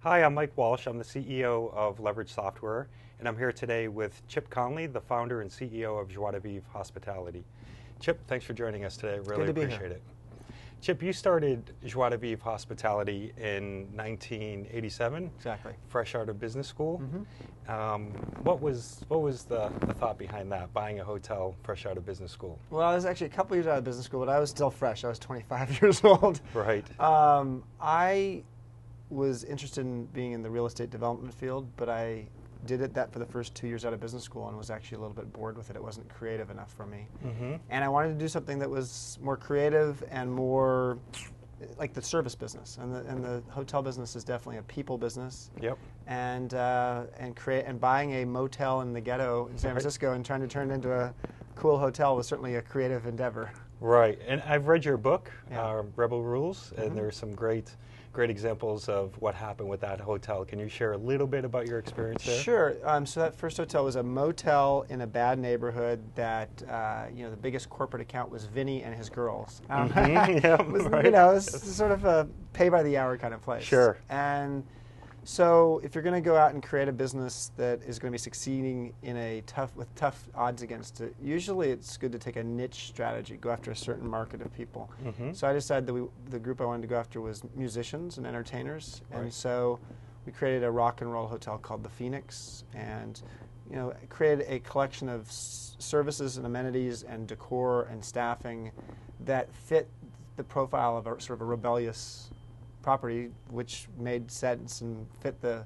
Hi, I'm Mike Walsh. I'm the CEO of Leverage Software, and I'm here today with Chip Conley, the founder and CEO of Joie de Vivre Hospitality. Chip, thanks for joining us today. Really Good to be appreciate here. it. Chip, you started Joie de Vivre Hospitality in 1987. Exactly. Fresh out of business school. What was the thought behind that, buying a hotel fresh out of business school? Well, I was actually a couple years out of business school, but I was still fresh. I was 25 years old. Right. I was interested in being in the real estate development field, but I did that for the first 2 years out of business school and was actually a little bit bored with it. It wasn't creative enough for me. And I wanted to do something that was more creative and more like the service business. And the hotel business is definitely a people business. Yep. And buying a motel in the ghetto in San Francisco and trying to turn it into a cool hotel was certainly a creative endeavor. Right, and I've read your book, Yeah. Rebel Rules, and there's some great examples of what happened with that hotel. Can you share a little bit about your experience there? Sure. So that first hotel was a motel in a bad neighborhood that, the biggest corporate account was Vinny and his girls. Yeah, was, right. it was sort of a pay-by-the-hour kind of place. Sure. And so if you're going to go out and create a business that is going to be succeeding with tough odds against it, usually it's good to take a niche strategy, go after a certain market of people. So I decided that the group I wanted to go after was musicians and entertainers, and so we created a rock and roll hotel called the Phoenix, and created a collection of services and amenities and decor and staffing that fit the profile of sort of a rebellious property, which made sense and fit the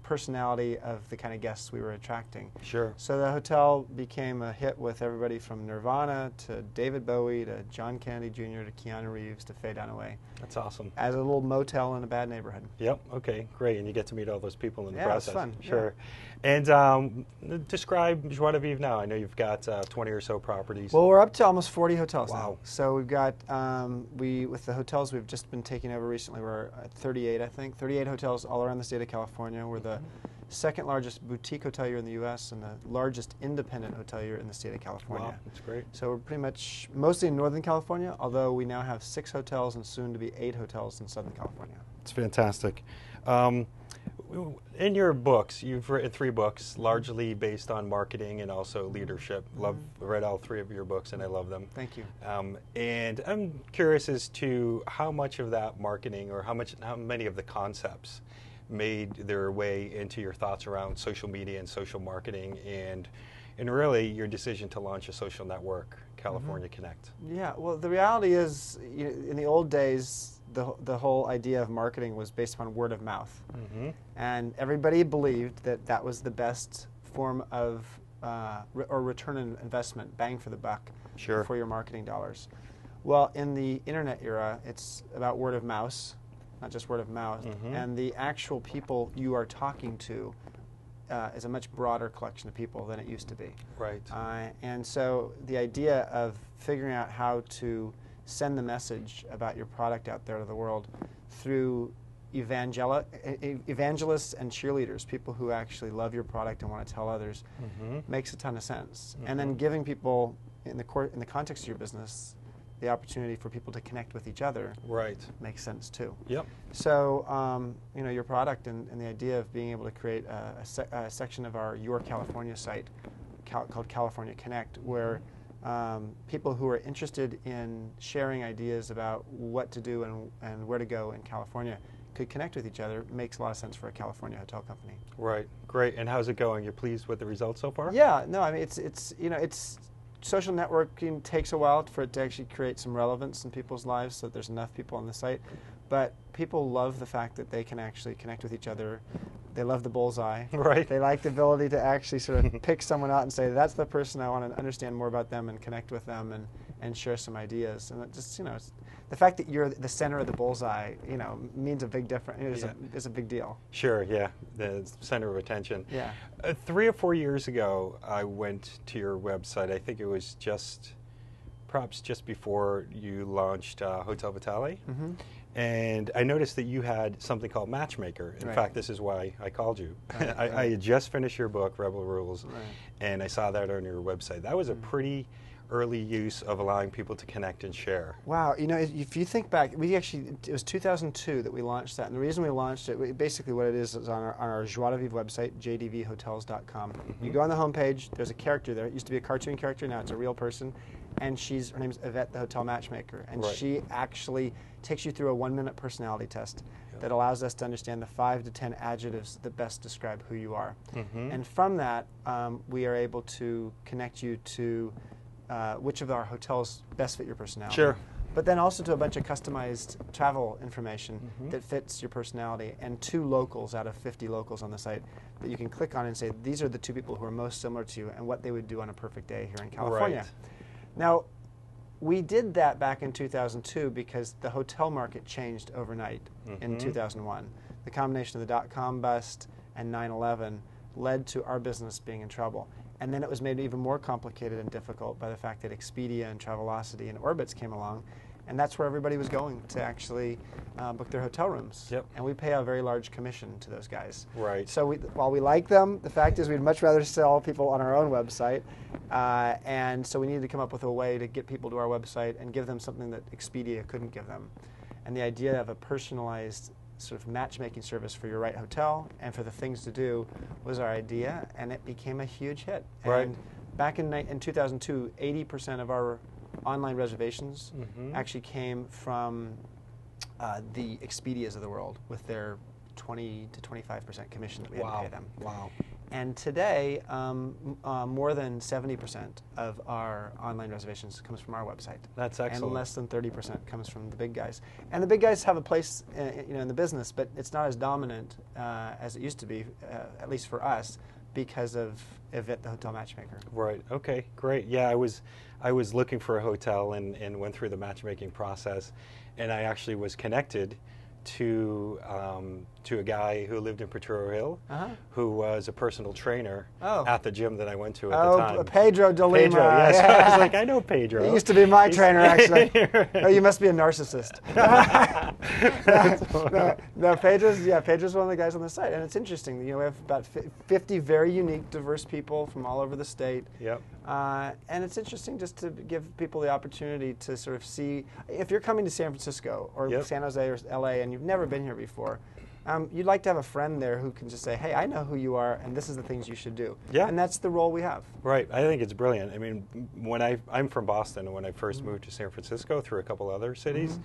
personality of the kind of guests we were attracting. Sure. So the hotel became a hit with everybody from Nirvana to David Bowie to John Kennedy Jr. to Keanu Reeves to Faye Dunaway. That's awesome. As a little motel in a bad neighborhood. Yep, okay, great. And you get to meet all those people in the process. Yeah, it's fun. Sure. And describe Joie de Vivre now. I know you've got 20 or so properties. Well, we're up to almost 40 hotels Wow. now. So we've got, with the hotels we've just been taking over recently, we're at 38, I think. 38 hotels all around the state of California. We're the second largest boutique hotelier in the U.S. and the largest independent hotelier in the state of California. Wow, that's great. So we're pretty much mostly in Northern California, although we now have 6 hotels and soon to be 8 hotels in Southern California. It's fantastic. In your books, you've written 3 books, largely based on marketing and also leadership. Read all 3 of your books, and I love them. Thank you. And I'm curious as to how much of that marketing, or how many of the concepts made their way into your thoughts around social media and social marketing, and really your decision to launch a social network, California Connect. Yeah, well, the reality is, in the old days, the whole idea of marketing was based upon word of mouth. And everybody believed that that was the best form of or return on investment, bang for the buck, Sure. for your marketing dollars. Well, in the internet era, it's about word of mouth, not just word of mouth, and the actual people you are talking to is a much broader collection of people than it used to be. Right. And so the idea of figuring out how to send the message about your product out there to the world through evangelists and cheerleaders, people who actually love your product and want to tell others, makes a ton of sense. And then giving people, in the context of your business, the opportunity for people to connect with each other makes sense too. Yep. So, your product and the idea of being able to create a section of Your California site called California Connect, where people who are interested in sharing ideas about what to do and where to go in California could connect with each other, makes a lot of sense for a California hotel company. Right. Great. And how's it going? You're pleased with the results so far? Yeah. No, I mean, it's social networking takes a while for it to actually create some relevance in people's lives so that there's enough people on the site. But people love the fact that they can actually connect with each other. They love the bullseye. Right. They like the ability to actually sort of pick someone out and say, that's the person I want to understand more about them and connect with them and share some ideas. And it just, it's, the fact that you're the center of the bullseye, means a big difference. Is a big deal. Sure, yeah, the center of attention. Yeah. 3 or 4 years ago, I went to your website. I think it was perhaps just before you launched Hotel Vitale. And I noticed that you had something called Matchmaker. In fact, this is why I called you. I had just finished your book, Rebel Rules, and I saw that on your website. That was a pretty early use of allowing people to connect and share? Wow, you know, if you think back, it was 2002 that we launched that, and the reason we launched it, basically what it is on our Joie de Vivre website, jdvhotels.com. You go on the homepage, there's a character there. It used to be a cartoon character, now it's a real person, and her name's Yvette, the hotel matchmaker, and she actually takes you through a 1-minute personality test that allows us to understand the 5 to 10 adjectives that best describe who you are. And from that, we are able to connect you to which of our hotels best fit your personality. Sure. But then also to a bunch of customized travel information that fits your personality, and 2 locals out of 50 locals on the site that you can click on and say, these are the 2 people who are most similar to you and what they would do on a perfect day here in California. Right. Now, we did that back in 2002 because the hotel market changed overnight in 2001. The combination of the dot-com bust and 9/11 led to our business being in trouble. And then it was made even more complicated and difficult by the fact that Expedia and Travelocity and Orbitz came along, and that's where everybody was going to actually book their hotel rooms. And we pay a very large commission to those guys. Right. So while we like them, the fact is we'd much rather sell people on our own website, and so we needed to come up with a way to get people to our website and give them something that Expedia couldn't give them. And the idea of a personalized sort of matchmaking service for your right hotel and for the things to do was our idea, and it became a huge hit. Right. And back in 2002, 80% of our online reservations actually came from the Expedias of the world with their 20 to 25% commission that we had to pay them. Wow. And today, more than 70% of our online reservations comes from our website. That's excellent. And less than 30% comes from the big guys. And the big guys have a place, in the business, but it's not as dominant as it used to be, at least for us, because of Yvette, the hotel matchmaker. Right. Okay. Great. Yeah, I was looking for a hotel and went through the matchmaking process, and I actually was connected to a guy who lived in Potrero Hill, who was a personal trainer at the gym that I went to at the time. Pedro de Lima. Pedro, yes. I was like, I know Pedro. He used to be my trainer, actually. Oh, you must be a narcissist. No, Pedro's one of the guys on the site, and it's interesting. You know, we have about 50 very unique, diverse people from all over the state. And it's interesting just to give people the opportunity to sort of see, if you're coming to San Francisco or San Jose or LA and you've never been here before, you'd like to have a friend there who can just say, hey, I know who you are, and this is the things you should do. And that's the role we have. Right. I think it's brilliant. I mean, when I'm from Boston, and when I first moved to San Francisco through a couple other cities,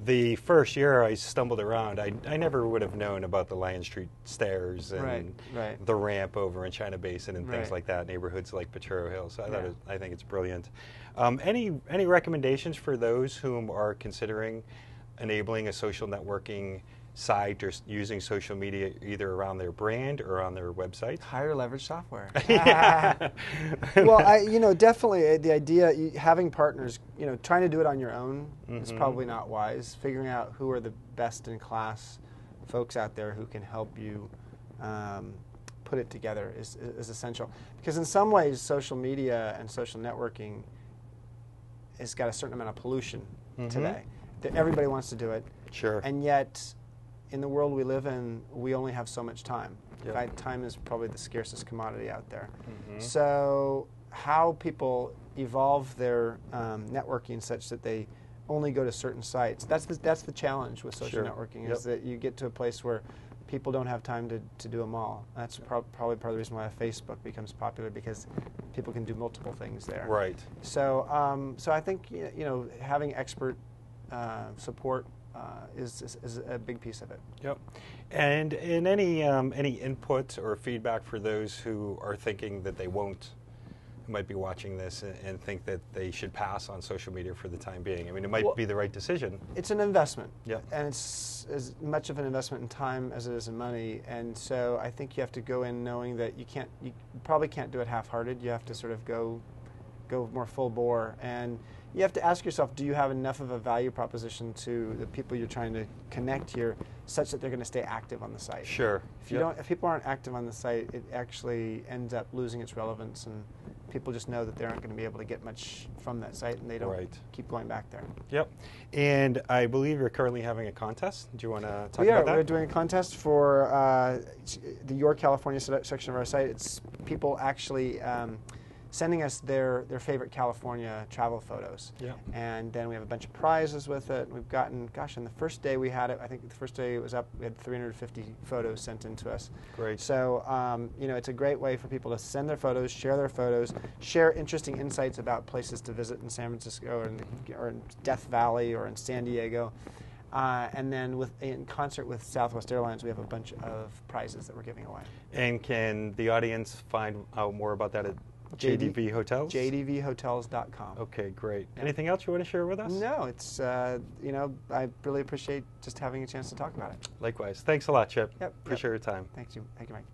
the first year I stumbled around, I never would have known about the Lion Street stairs and the ramp over in China Basin and things like that, neighborhoods like Potrero Hill. So I think it's brilliant. Any recommendations for those whom are considering enabling a social networking site or using social media either around their brand or on their website? Higher leverage software. Well, definitely the idea, having partners, trying to do it on your own is probably not wise. Figuring out who are the best in class folks out there who can help you put it together is essential. Because in some ways, social media and social networking has got a certain amount of pollution today. Everybody wants to do it. Sure. And yet, in the world we live in, we only have so much time. In fact, time is probably the scarcest commodity out there. So how people evolve their networking such that they only go to certain sites, that's the challenge with social networking, is that you get to a place where people don't have time to do them all. That's probably part of the reason why Facebook becomes popular, because people can do multiple things there. Right. So, so I think having expert support is a big piece of it. Yep. And in any input or feedback for those who are thinking that they won't, who might be watching this and think that they should pass on social media for the time being? I mean, it might be the right decision. It's an investment. And it's as much of an investment in time as it is in money. And so I think you have to go in knowing that you probably can't do it half-hearted. You have to sort of go more full bore, and you have to ask yourself, do you have enough of a value proposition to the people you're trying to connect here such that they're going to stay active on the site? Sure. If people aren't active on the site, it actually ends up losing its relevance, and people just know that they aren't going to be able to get much from that site, and they don't keep going back there. Yep. And I believe you're currently having a contest. Do you want to talk about that? We're doing a contest for the Your California section of our site. It's people actually sending us their favorite California travel photos. Yeah. And then we have a bunch of prizes with it. We've gotten, gosh, on the first day we had it, I think the first day it was up, we had 350 photos sent in to us. Great. So, you know, it's a great way for people to send their photos, share interesting insights about places to visit in San Francisco or in Death Valley or in San Diego. And then in concert with Southwest Airlines, we have a bunch of prizes that we're giving away. And can the audience find out more about that at JDV Hotels? JDVHotels.com. Okay, great. Yeah. Anything else you want to share with us? No, it's, you know, I really appreciate just having a chance to talk about it. Likewise. Thanks a lot, Chip. Yep. Appreciate your time. Thank you, Mike.